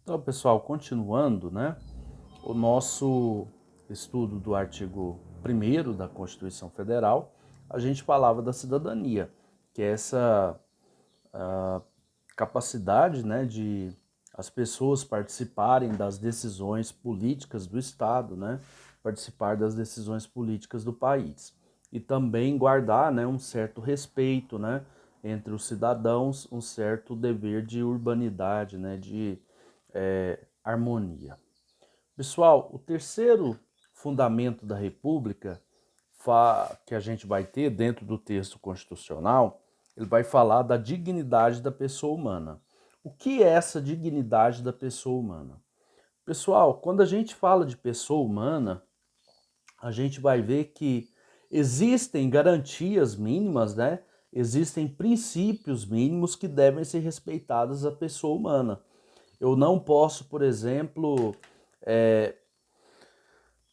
Então, pessoal, continuando, né, o nosso estudo do artigo 1º da Constituição Federal, a gente falava da cidadania, que é essa capacidade, né, de as pessoas participarem das decisões políticas do Estado, né, participar das decisões políticas do país. E também guardar, né, um certo respeito, né, entre os cidadãos, um certo dever de urbanidade, né, de harmonia. Pessoal, o terceiro fundamento da República que a gente vai ter dentro do texto constitucional, ele vai falar da dignidade da pessoa humana. O que é essa dignidade da pessoa humana? Pessoal, quando a gente fala de pessoa humana, a gente vai ver que existem garantias mínimas, né? Existem princípios mínimos que devem ser respeitados à pessoa humana. Eu não posso, por exemplo,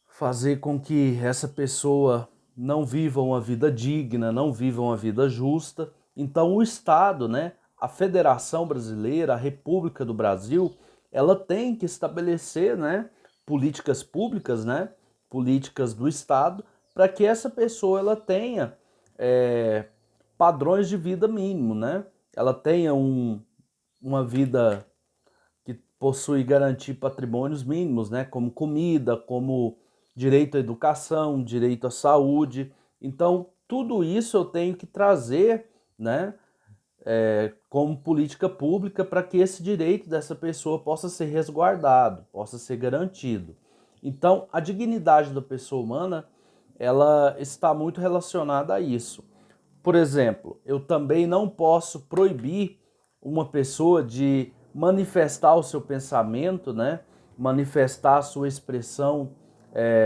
fazer com que essa pessoa não viva uma vida digna, não viva uma vida justa. Então o Estado, né, a Federação Brasileira, a República do Brasil, ela tem que estabelecer, né, políticas públicas, né, políticas do Estado, para que essa pessoa ela tenha padrões de vida mínimo, né? Ela tenha uma vida que possui garantir patrimônios mínimos, né, como comida, como direito à educação, direito à saúde. Então, tudo isso eu tenho que trazer, né, como política pública para que esse direito dessa pessoa possa ser resguardado, possa ser garantido. Então, a dignidade da pessoa humana, ela está muito relacionada a isso. Por exemplo, eu também não posso proibir uma pessoa de manifestar o seu pensamento, né? Manifestar a sua expressão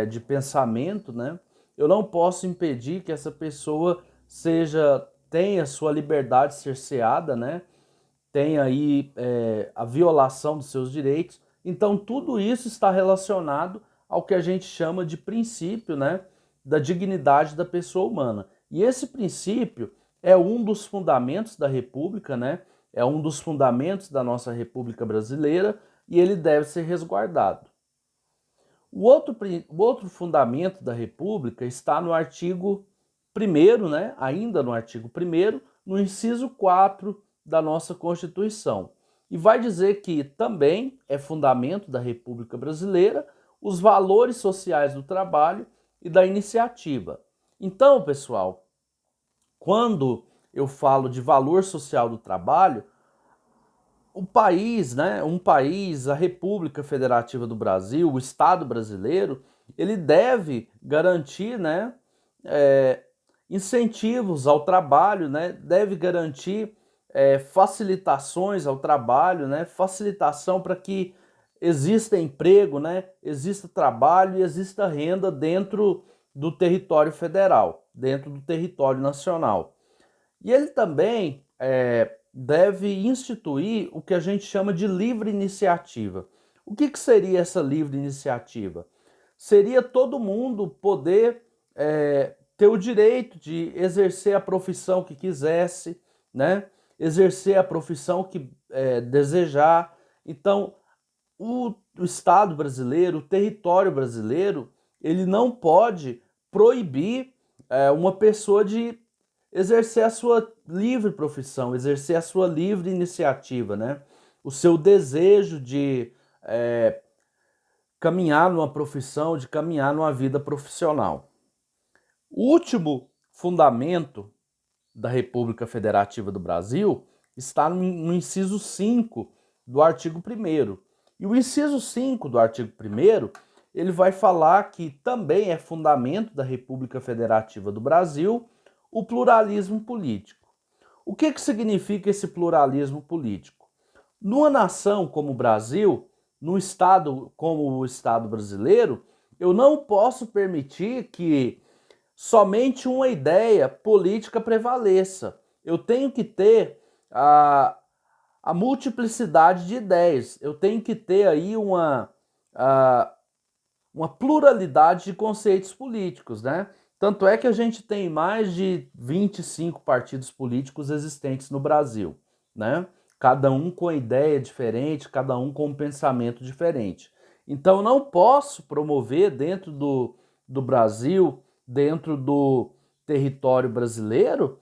de pensamento, né? Eu não posso impedir que essa pessoa tenha sua liberdade cerceada, né? Tenha aí a violação dos seus direitos. Então, tudo isso está relacionado ao que a gente chama de princípio, né, da dignidade da pessoa humana. E esse princípio é um dos fundamentos da República, né? É um dos fundamentos da nossa República Brasileira e ele deve ser resguardado. O outro fundamento da República está no artigo 1º, né? Ainda no artigo 1º, no inciso 4 da nossa Constituição. E vai dizer que também é fundamento da República Brasileira os valores sociais do trabalho e da iniciativa. Então, pessoal, quando eu falo de valor social do trabalho, o país, né, um país, a República Federativa do Brasil, o Estado brasileiro, ele deve garantir, né, incentivos ao trabalho, né, deve garantir facilitações ao trabalho, né, facilitação para que exista emprego, né, exista trabalho e exista renda dentro do território federal, dentro do território nacional. E ele também deve instituir o que a gente chama de livre iniciativa. O que seria essa livre iniciativa? Seria todo mundo poder ter o direito de exercer a profissão que quisesse, né? Exercer a profissão que desejar. Então, o Estado brasileiro, o território brasileiro, ele não pode proibir uma pessoa de exercer a sua livre profissão, exercer a sua livre iniciativa, né? O seu desejo de caminhar numa profissão, de caminhar numa vida profissional. O último fundamento da República Federativa do Brasil está no inciso 5 do artigo 1º. E o inciso 5 do artigo 1º, ele vai falar que também é fundamento da República Federativa do Brasil o pluralismo político. O que significa esse pluralismo político? Numa nação como o Brasil, num estado como o Estado brasileiro, eu não posso permitir que somente uma ideia política prevaleça. Eu tenho que ter a multiplicidade de ideias. Eu tenho que ter aí uma pluralidade de conceitos políticos, né? Tanto é que a gente tem mais de 25 partidos políticos existentes no Brasil, né? cada um com ideia diferente, cada um com um pensamento diferente. Então, eu não posso promover dentro do Brasil, dentro do território brasileiro,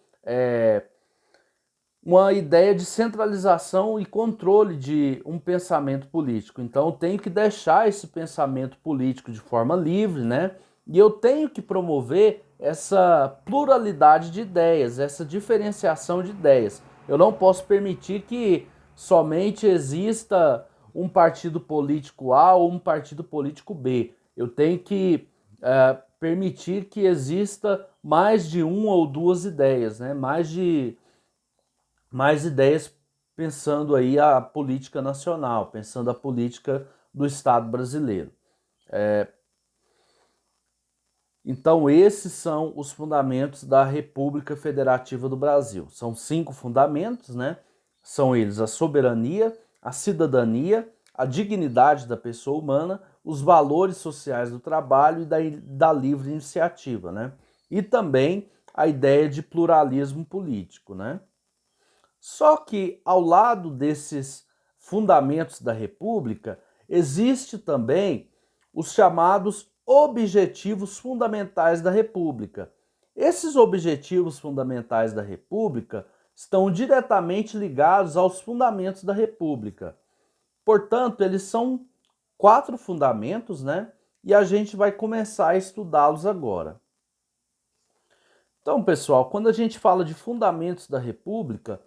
uma ideia de centralização e controle de um pensamento político. Então, eu tenho que deixar esse pensamento político de forma livre, né? E eu tenho que promover essa pluralidade de ideias, essa diferenciação de ideias. Eu não posso permitir que somente exista um partido político A ou um partido político B. Eu tenho que permitir que exista mais de uma ou duas ideias, né? Mais ideias pensando aí a política nacional, pensando a política do Estado brasileiro. Então, esses são os fundamentos da República Federativa do Brasil. São 5 fundamentos, né? São eles a soberania, a cidadania, a dignidade da pessoa humana, os valores sociais do trabalho e da livre iniciativa, né? E também a ideia de pluralismo político, né? Só que ao lado desses fundamentos da República, existe também os chamados objetivos fundamentais da República. Esses objetivos fundamentais da República estão diretamente ligados aos fundamentos da República. Portanto, eles são 4 fundamentos, né? E a gente vai começar a estudá-los agora. Então, pessoal, quando a gente fala de fundamentos da República,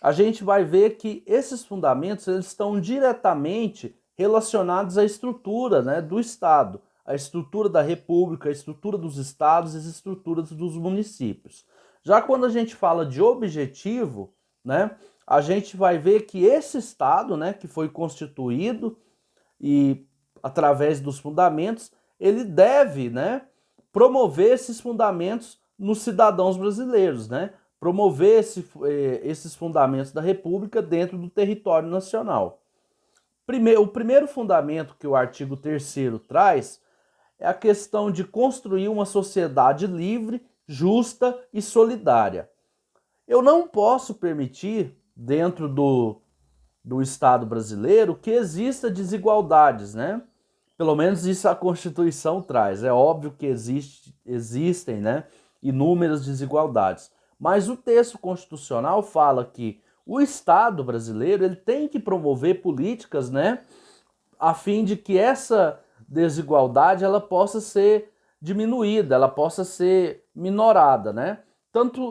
a gente vai ver que esses fundamentos eles estão diretamente relacionados à estrutura, né, do Estado, a estrutura da República, a estrutura dos estados e as estruturas dos municípios. Já quando a gente fala de objetivo, né, a gente vai ver que esse Estado, né, que foi constituído e através dos fundamentos, ele deve, né, promover esses fundamentos nos cidadãos brasileiros, né? Promover esses fundamentos da República dentro do território nacional. O primeiro fundamento que o artigo 3º traz é a questão de construir uma sociedade livre, justa e solidária. Eu não posso permitir, dentro do Estado brasileiro, que exista desigualdades, né? Pelo menos isso a Constituição traz. É óbvio que existem, né, inúmeras desigualdades. Mas o texto constitucional fala que o Estado brasileiro ele tem que promover políticas, né, a fim de que essa desigualdade ela possa ser diminuída, ela possa ser minorada, né?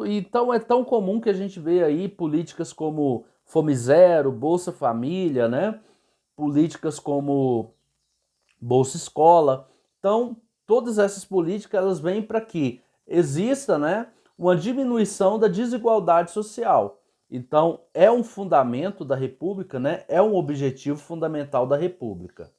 Então é tão comum que a gente vê aí políticas como Fome Zero, Bolsa Família, né? Políticas como Bolsa Escola. Então, todas essas políticas elas vêm para que exista, né, uma diminuição da desigualdade social. Então, é um fundamento da República, né? É um objetivo fundamental da República.